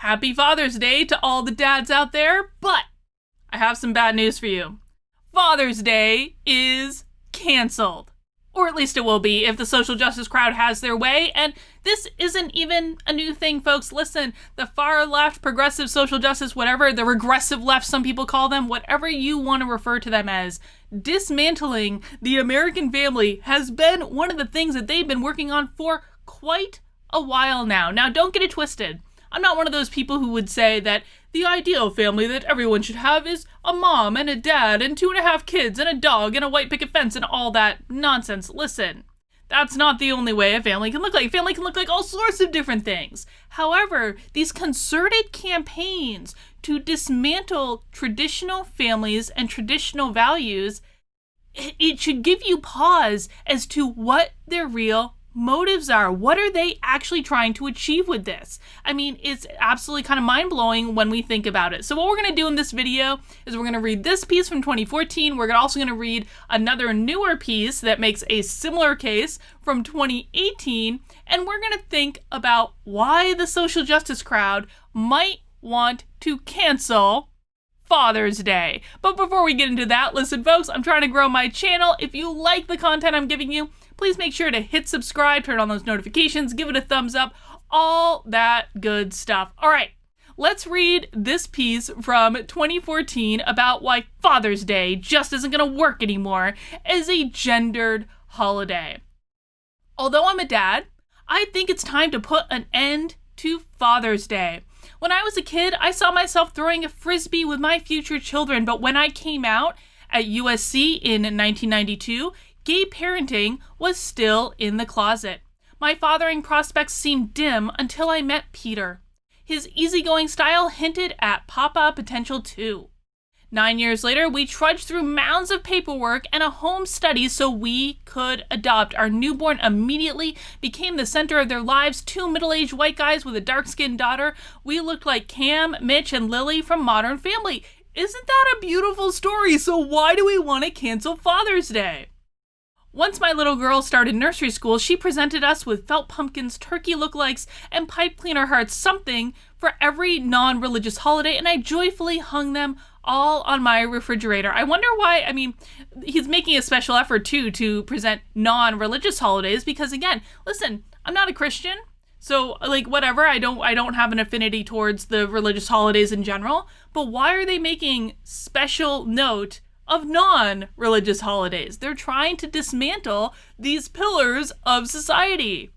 Happy Father's Day to all the dads out there, but I have some bad news for you. Father's Day is canceled. Or at least it will be if the social justice crowd has their way. And this isn't even a new thing, folks. Listen, the far left, progressive social justice, whatever, the regressive left, some people call them, whatever you want to refer to them as, dismantling the American family has been one of the things that they've been working on for quite a while now. Now, don't get it twisted. I'm not one of those people who would say that the ideal family that everyone should have is a mom and a dad and 2.5 kids and a dog and a white picket fence and all that nonsense. Listen, that's not the only way a family can look like. A family can look like all sorts of different things. However, these concerted campaigns to dismantle traditional families and traditional values, it should give you pause as to what their real motives are. What are they actually trying to achieve with this? I mean, it's absolutely kind of mind-blowing when we think about it. So what we're going to do in this video is we're going to read this piece from 2014. We're also going to read another newer piece that makes a similar case from 2018. And we're going to think about why the social justice crowd might want to cancel Father's Day. But before we get into that, listen, folks, I'm trying to grow my channel. If you like the content I'm giving you, please make sure to hit subscribe, turn on those notifications, give it a thumbs up, all that good stuff. All right, let's read this piece from 2014 about why Father's Day just isn't going to work anymore as a gendered holiday. Although I'm a dad, I think it's time to put an end to Father's Day. When I was a kid, I saw myself throwing a frisbee with my future children, but when I came out at USC in 1992, gay parenting was still in the closet. My fathering prospects seemed dim until I met Peter. His easygoing style hinted at papa potential too. 9 years later, we trudged through mounds of paperwork and a home study so we could adopt. Our newborn immediately became the center of their lives. 2 middle-aged white guys with a dark-skinned daughter. We looked like Cam, Mitch, and Lily from Modern Family. Isn't that a beautiful story? So why do we want to cancel Father's Day? Once my little girl started nursery school, she presented us with felt pumpkins, turkey lookalikes, and pipe cleaner hearts, something for every non-religious holiday, and I joyfully hung them all on my refrigerator. I wonder why. I mean, he's making a special effort too to present non-religious holidays because, again, listen, I'm not a Christian, so like whatever. I don't have an affinity towards the religious holidays in general. But why are they making special note of non-religious holidays? They're trying to dismantle these pillars of society.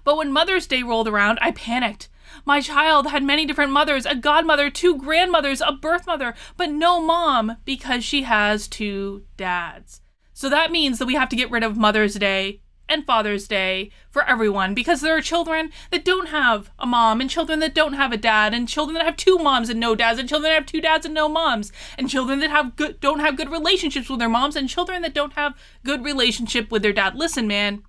But when Mother's Day rolled around, I panicked. My child had many different mothers, a godmother, 2 grandmothers, a birth mother, but no mom because she has 2 dads. So that means that we have to get rid of Mother's Day and Father's Day for everyone because there are children that don't have a mom and children that don't have a dad and children that have 2 moms and no dads and children that have 2 dads and no moms and children that don't have good relationships with their moms and children that don't have good relationship with their dad. Listen, man,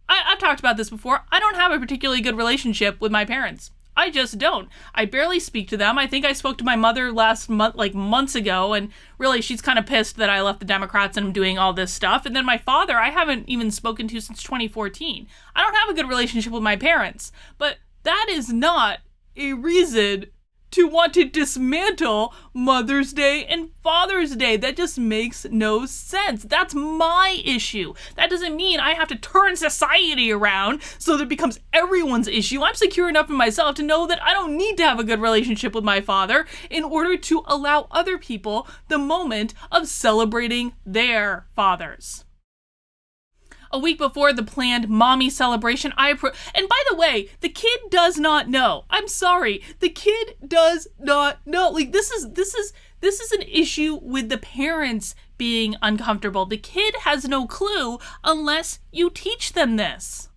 I've talked about this before. I don't have a particularly good relationship with my parents. I just don't. I barely speak to them. I think I spoke to my mother last month, like months ago, and really she's kind of pissed that I left the Democrats and I'm doing all this stuff. And then my father, I haven't even spoken to since 2014. I don't have a good relationship with my parents, but that is not a reason to want to dismantle Mother's Day and Father's Day. That just makes no sense. That's my issue. That doesn't mean I have to turn society around so that it becomes everyone's issue. I'm secure enough in myself to know that I don't need to have a good relationship with my father in order to allow other people the moment of celebrating their fathers. A week before the planned mommy celebration, and by the way, the kid does not know. I'm sorry, the kid does not know. Like this is an issue with the parents being uncomfortable. The kid has no clue unless you teach them this.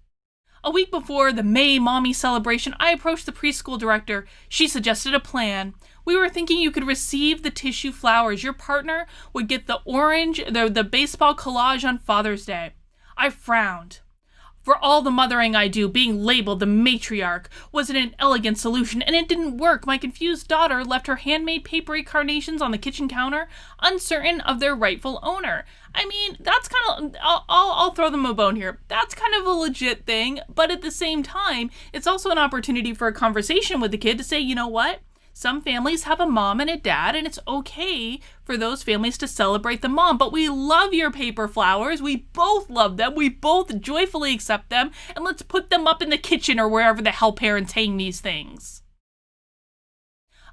A week before the May mommy celebration, I approached the preschool director. She suggested a plan. We were thinking you could receive the tissue flowers. Your partner would get the baseball collage on Father's Day. I frowned. For all the mothering I do, being labeled the matriarch wasn't an elegant solution, and it didn't work. My confused daughter left her handmade papery carnations on the kitchen counter, uncertain of their rightful owner. I mean, that's kind of, I'll throw them a bone here. That's kind of a legit thing, but at the same time, it's also an opportunity for a conversation with the kid to say, you know what? Some families have a mom and a dad, and it's okay for those families to celebrate the mom. But we love your paper flowers. We both love them. We both joyfully accept them. And let's put them up in the kitchen or wherever the hell parents hang these things.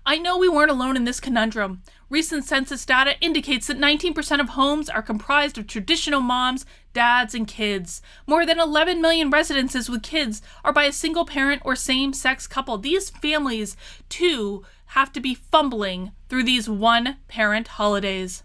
I know we weren't alone in this conundrum. Recent census data indicates that 19% of homes are comprised of traditional moms, dads, and kids. More than 11 million residences with kids are by a single parent or same-sex couple. These families, too, have to be fumbling through these one-parent holidays.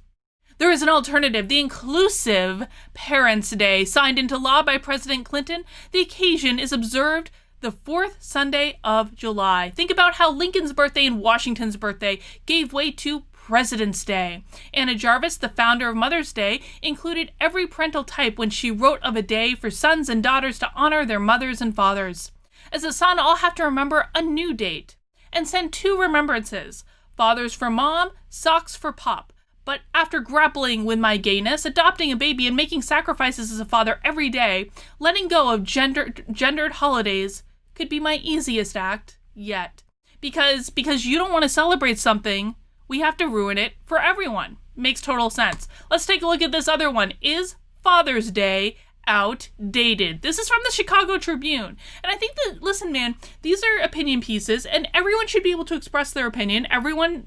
There is an alternative, the Inclusive Parents' Day, signed into law by President Clinton. The occasion is observed the fourth Sunday of July. Think about how Lincoln's birthday and Washington's birthday gave way to President's Day. Anna Jarvis, the founder of Mother's Day, included every parental type when she wrote of a day for sons and daughters to honor their mothers and fathers. As a son, I'll have to remember a new date and send 2 remembrances: fathers for mom, socks for pop. But after grappling with my gayness, adopting a baby, and making sacrifices as a father every day, letting go of gendered holidays could be my easiest act yet. Because you don't want to celebrate something, we have to ruin it for everyone. Makes total sense. Let's take a look at this other one. Is Father's Day outdated? This is from the Chicago Tribune. And I think that, listen, man, these are opinion pieces, and everyone should be able to express their opinion. Everyone,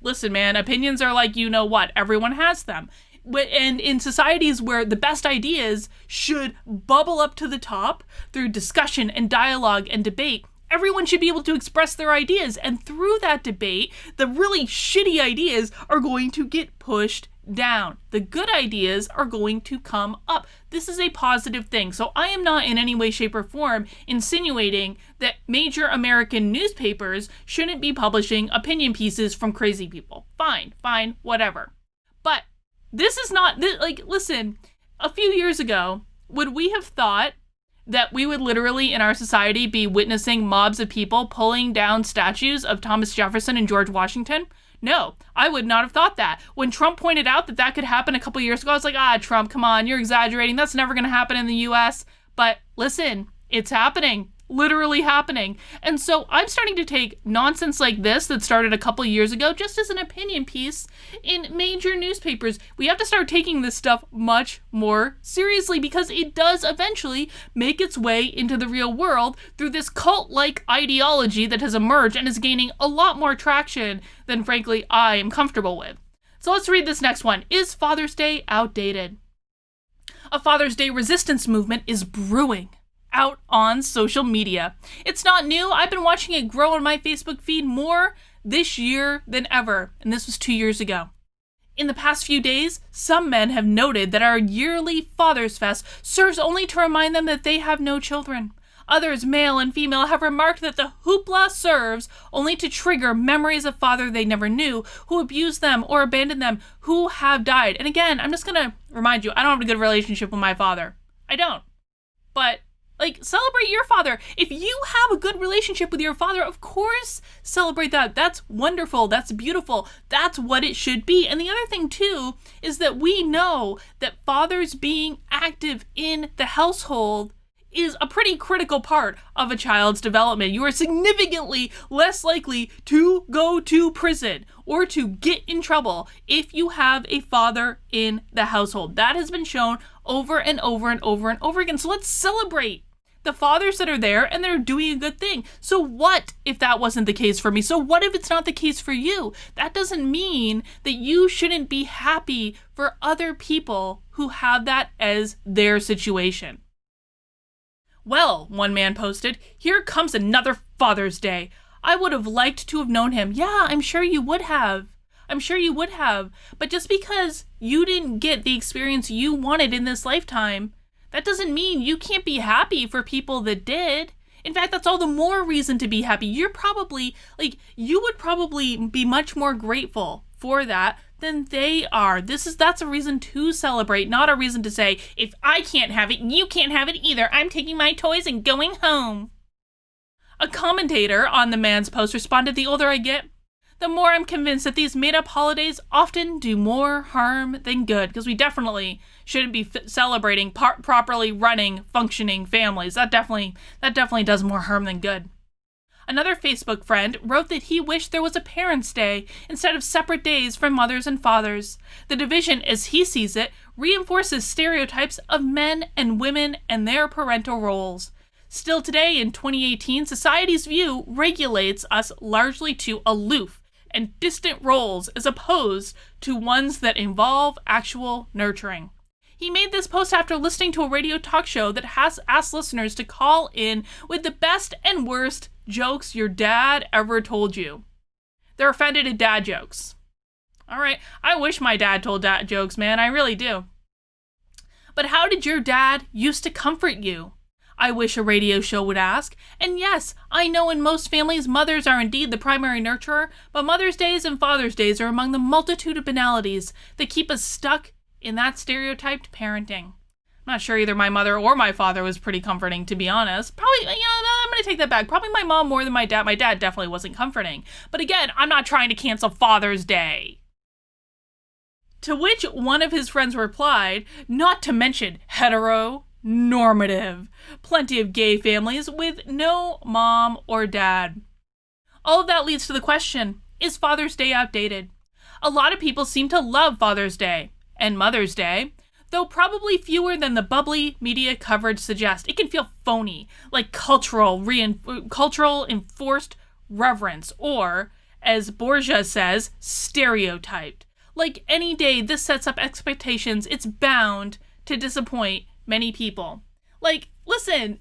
listen, man, opinions are like, you know what? Everyone has them. And in societies where the best ideas should bubble up to the top through discussion and dialogue and debate, everyone should be able to express their ideas. And through that debate, the really shitty ideas are going to get pushed down. The good ideas are going to come up. This is a positive thing. So I am not in any way, shape, or form insinuating that major American newspapers shouldn't be publishing opinion pieces from crazy people. Fine, whatever. But this is not, listen, a few years ago, would we have thought that we would literally in our society be witnessing mobs of people pulling down statues of Thomas Jefferson and George Washington? No, I would not have thought that. When Trump pointed out that that could happen a couple years ago, I was like, Trump, come on, you're exaggerating. That's never going to happen in the US. But listen, it's happening. Literally happening. And so I'm starting to take nonsense like this that started a couple years ago just as an opinion piece in major newspapers. We have to start taking this stuff much more seriously because it does eventually make its way into the real world through this cult-like ideology that has emerged and is gaining a lot more traction than, frankly, I am comfortable with. So let's read this next one. Is Father's Day outdated? A Father's Day resistance movement is brewing out on social media. It's not new. I've been watching it grow on my Facebook feed more this year than ever, and this was 2 years ago. In the past few days, some men have noted that our yearly Father's Fest serves only to remind them that they have no children. Others, male and female, have remarked that the hoopla serves only to trigger memories of father they never knew, who abused them or abandoned them, who have died. And again, I'm just gonna remind you, I don't have a good relationship with my father. I don't. But celebrate your father. If you have a good relationship with your father, of course, celebrate that. That's wonderful. That's beautiful. That's what it should be. And the other thing, too, is that we know that fathers being active in the household is a pretty critical part of a child's development. You are significantly less likely to go to prison or to get in trouble if you have a father in the household. That has been shown over and over and over and over again. So let's celebrate the fathers that are there and they're doing a good thing. So what if that wasn't the case for me? So what if it's not the case for you? That doesn't mean that you shouldn't be happy for other people who have that as their situation. Well, one man posted, here comes another Father's Day. I would have liked to have known him. Yeah, I'm sure you would have. But just because you didn't get the experience you wanted in this lifetime, that doesn't mean you can't be happy for people that did. In fact, that's all the more reason to be happy. You would probably be much more grateful for that than they are. That's a reason to celebrate, not a reason to say, if I can't have it, you can't have it either. I'm taking my toys and going home. A commentator on the man's post responded, the older I get, the more I'm convinced that these made-up holidays often do more harm than good, because we definitely shouldn't be celebrating properly running, functioning families. That definitely does more harm than good. Another Facebook friend wrote that he wished there was a Parents' Day instead of separate days for mothers and fathers. The division, as he sees it, reinforces stereotypes of men and women and their parental roles. Still today, in 2018, society's view regulates us largely to aloof and distant roles as opposed to ones that involve actual nurturing. He made this post after listening to a radio talk show that has asked listeners to call in with the best and worst jokes your dad ever told you. They're offended at dad jokes. All right, I wish my dad told dad jokes, man, I really do. But how did your dad used to comfort you? I wish a radio show would ask. And yes, I know in most families mothers are indeed the primary nurturer, but Mother's Days and Father's Days are among the multitude of banalities that keep us stuck in that stereotyped parenting. I'm not sure either my mother or my father was pretty comforting, to be honest. Probably, I'm going to take that back. Probably my mom more than my dad. My dad definitely wasn't comforting. But again, I'm not trying to cancel Father's Day. To which one of his friends replied, not to mention heteronormative. Plenty of gay families with no mom or dad. All of that leads to the question, is Father's Day outdated? A lot of people seem to love Father's Day and Mother's Day, though probably fewer than the bubbly media coverage suggests. It can feel phony, like cultural enforced reverence, or, as Borgia says, stereotyped. Like any day this sets up expectations, it's bound to disappoint many people. Like, listen,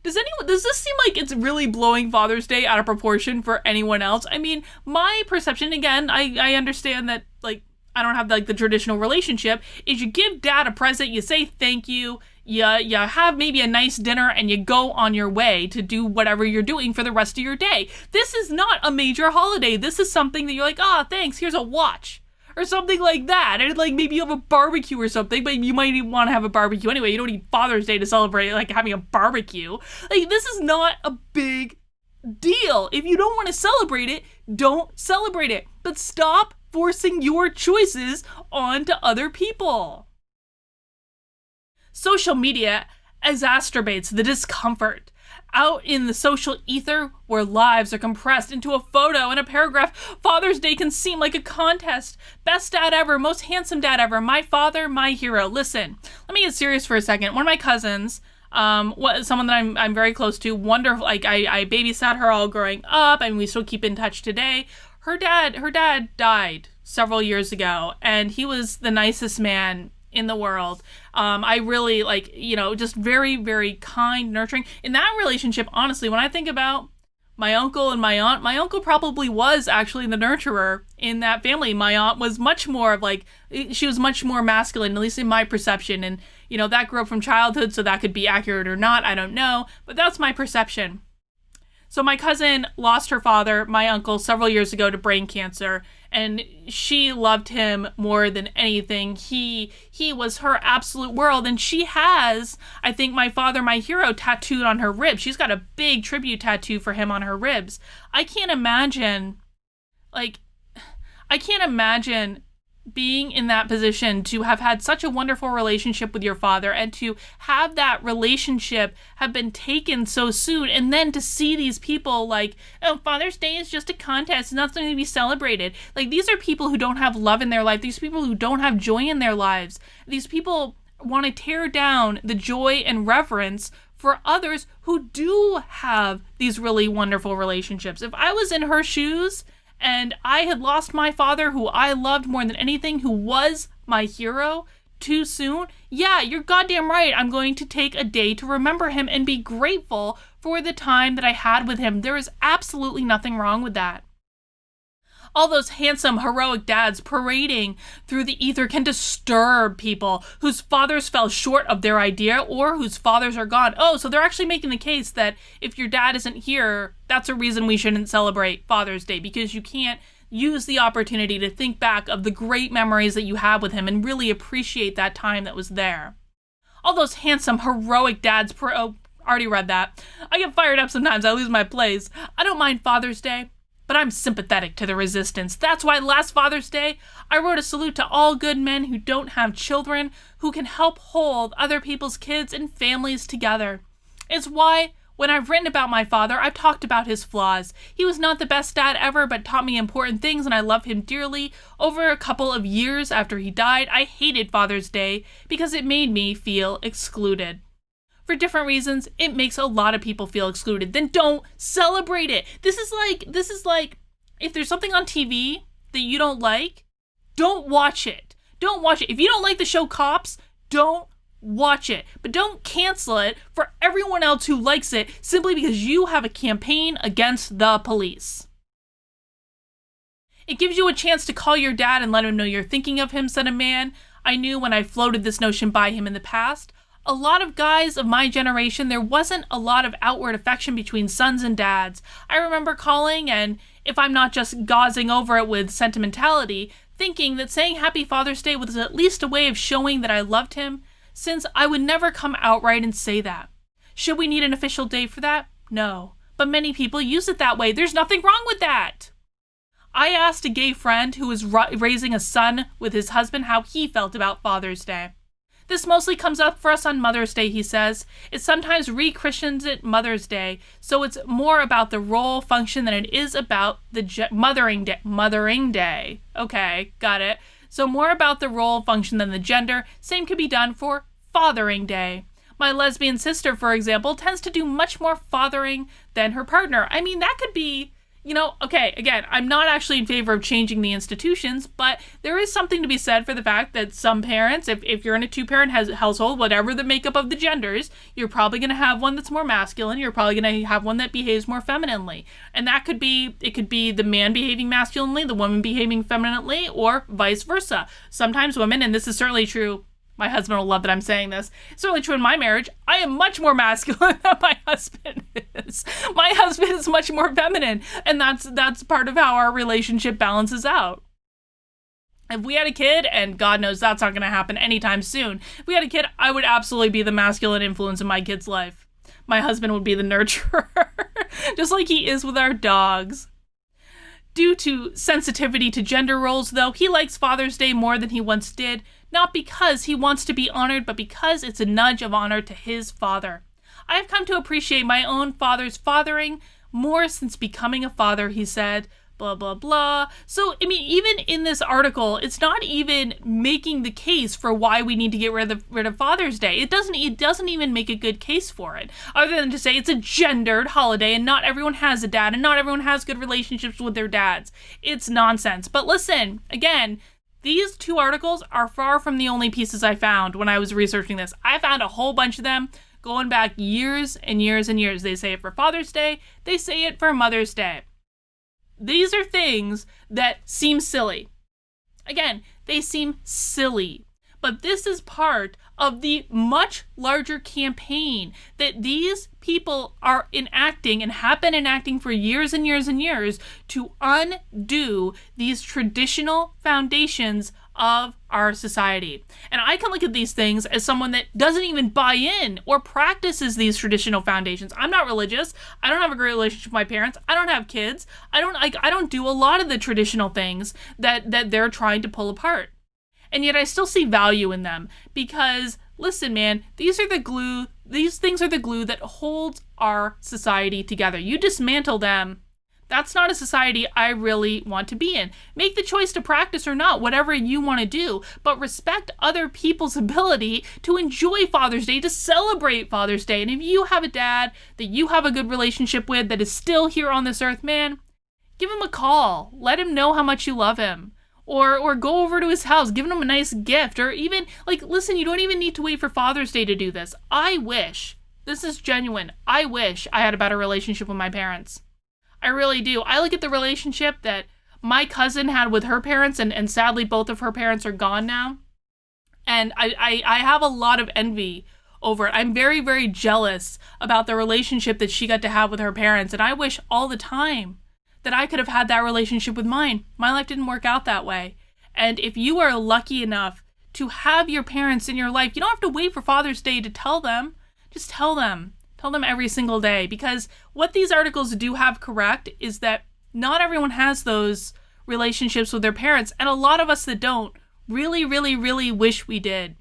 does this seem like it's really blowing Father's Day out of proportion for anyone else? I mean, my perception, again, I understand that, like, I don't have, like, the traditional relationship, is you give dad a present, you say thank you, you have maybe a nice dinner, and you go on your way to do whatever you're doing for the rest of your day. This is not a major holiday. This is something that you're like, thanks, here's a watch. Or something like that. And like maybe you have a barbecue or something, but you might even want to have a barbecue anyway. You don't need Father's Day to celebrate like having a barbecue. Like, this is not a big deal. If you don't want to celebrate it, don't celebrate it. But stop forcing your choices onto other people. Social media exacerbates the discomfort. Out in the social ether, where lives are compressed into a photo and a paragraph, Father's Day can seem like a contest. Best dad ever, most handsome dad ever, my father, my hero. Listen, let me get serious for a second. One of my cousins, someone that I'm very close to, wonderful, like I babysat her all growing up, and we still keep in touch today. Her dad died several years ago, and he was the nicest man in the world. I really just very, very kind, nurturing. In that relationship, honestly, when I think about my uncle and my aunt, my uncle probably was actually the nurturer in that family. My aunt was much more of she was much more masculine, at least in my perception. And, that grew up from childhood, so that could be accurate or not, I don't know. But that's my perception. So my cousin lost her father, my uncle, several years ago to brain cancer, and she loved him more than anything. He was her absolute world, and she has, I think, my father, my hero, tattooed on her ribs. She's got a big tribute tattoo for him on her ribs. I can't imagine being in that position, to have had such a wonderful relationship with your father and to have that relationship have been taken so soon, and then to see these people like, Father's Day is just a contest, it's not something to be celebrated. Like, these are people who don't have love in their life. These people who don't have joy in their lives. These people want to tear down the joy and reverence for others who do have these really wonderful relationships. If I was in her shoes and I had lost my father, who I loved more than anything, who was my hero, too soon, yeah, you're goddamn right. I'm going to take a day to remember him and be grateful for the time that I had with him. There is absolutely nothing wrong with that. All those handsome, heroic dads parading through the ether can disturb people whose fathers fell short of their idea or whose fathers are gone. Oh, so they're actually making the case that if your dad isn't here, that's a reason we shouldn't celebrate Father's Day, because you can't use the opportunity to think back of the great memories that you have with him and really appreciate that time that was there. All those handsome, heroic dads already read that. I get fired up sometimes, I lose my place. I don't mind Father's Day, but I'm sympathetic to the resistance. That's why last Father's Day, I wrote a salute to all good men who don't have children, who can help hold other people's kids and families together. It's why, when I've written about my father, I've talked about his flaws. He was not the best dad ever, but taught me important things, and I love him dearly. Over a couple of years after he died, I hated Father's Day because it made me feel excluded. For different reasons, it makes a lot of people feel excluded. Then don't celebrate it. This is like, if there's something on TV that you don't like, don't watch it. Don't watch it. If you don't like the show Cops, don't watch it. But don't cancel it for everyone else who likes it simply because you have a campaign against the police. It gives you a chance to call your dad and let him know you're thinking of him, said a man I knew when I floated this notion by him in the past. A lot of guys of my generation, there wasn't a lot of outward affection between sons and dads. I remember calling, and if I'm not just gauzing over it with sentimentality, thinking that saying Happy Father's Day was at least a way of showing that I loved him, since I would never come outright and say that. Should we need an official day for that? No. But many people use it that way. There's nothing wrong with that. I asked a gay friend who was raising a son with his husband how he felt about Father's Day. This mostly comes up for us on Mother's Day, he says. It sometimes re-christians it Mother's Day, so it's more about the role function than it is about the mothering day. Okay, got it. So more about the role function than the gender. Same could be done for Fathering Day. My lesbian sister, for example, tends to do much more fathering than her partner. I mean, that could be, okay, again, I'm not actually in favor of changing the institutions, but there is something to be said for the fact that some parents, if you're in a two-parent household, whatever the makeup of the genders, you're probably going to have one that's more masculine, you're probably going to have one that behaves more femininely. And it could be the man behaving masculinely, the woman behaving femininely, or vice versa. Sometimes women, and this is certainly true, my husband will love that I'm saying this. It's certainly true in my marriage. I am much more masculine than my husband is. My husband is much more feminine, and that's part of how our relationship balances out. If we had a kid, and God knows that's not going to happen anytime soon, if we had a kid, I would absolutely be the masculine influence in my kid's life. My husband would be the nurturer, just like he is with our dogs. Due to sensitivity to gender roles, though, he likes Father's Day more than he once did, not because he wants to be honored, but because it's a nudge of honor to his father. I have come to appreciate my own father's fathering more since becoming a father, he said, blah, blah, blah. So, I mean, even in this article, it's not even making the case for why we need to get rid of Father's Day. It doesn't even make a good case for it, other than to say it's a gendered holiday and not everyone has a dad and not everyone has good relationships with their dads. It's nonsense. But listen, again, these two articles are far from the only pieces I found when I was researching this. I found a whole bunch of them going back years and years and years. They say it for Father's Day. They say it for Mother's Day. These are things that seem silly. Again, they seem silly. But this is part of the much larger campaign that these people are enacting and have been enacting for years and years and years to undo these traditional foundations of our society. And I can look at these things as someone that doesn't even buy in or practices these traditional foundations. I'm not religious. I don't have a great relationship with my parents. I don't have kids. I don't do a lot of the traditional things that they're trying to pull apart. And yet I still see value in them because, listen, man, these things are the glue that holds our society together. You dismantle them, that's not a society I really want to be in. Make the choice to practice or not, whatever you want to do, but respect other people's ability to enjoy Father's Day, to celebrate Father's Day. And if you have a dad that you have a good relationship with that is still here on this earth, man, give him a call. Let him know how much you love him. Or go over to his house, give him a nice gift, or even, listen, you don't even need to wait for Father's Day to do this. I wish, this is genuine, I wish I had a better relationship with my parents. I really do. I look at the relationship that my cousin had with her parents, and sadly both of her parents are gone now, and I have a lot of envy over it. I'm very, very jealous about the relationship that she got to have with her parents, and I wish all the time that I could have had that relationship with mine. My life didn't work out that way. And if you are lucky enough to have your parents in your life, you don't have to wait for Father's Day to tell them. Just tell them. Tell them every single day. Because what these articles do have correct is that not everyone has those relationships with their parents. And a lot of us that don't really, really, really wish we did.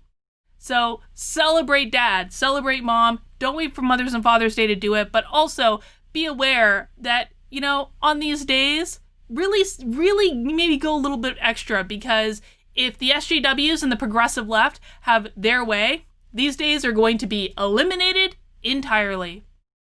So celebrate dad, celebrate mom. Don't wait for Mother's and Father's Day to do it. But also be aware that, you know, on these days, really maybe go a little bit extra, because if the SJWs and the progressive left have their way, these days are going to be eliminated entirely.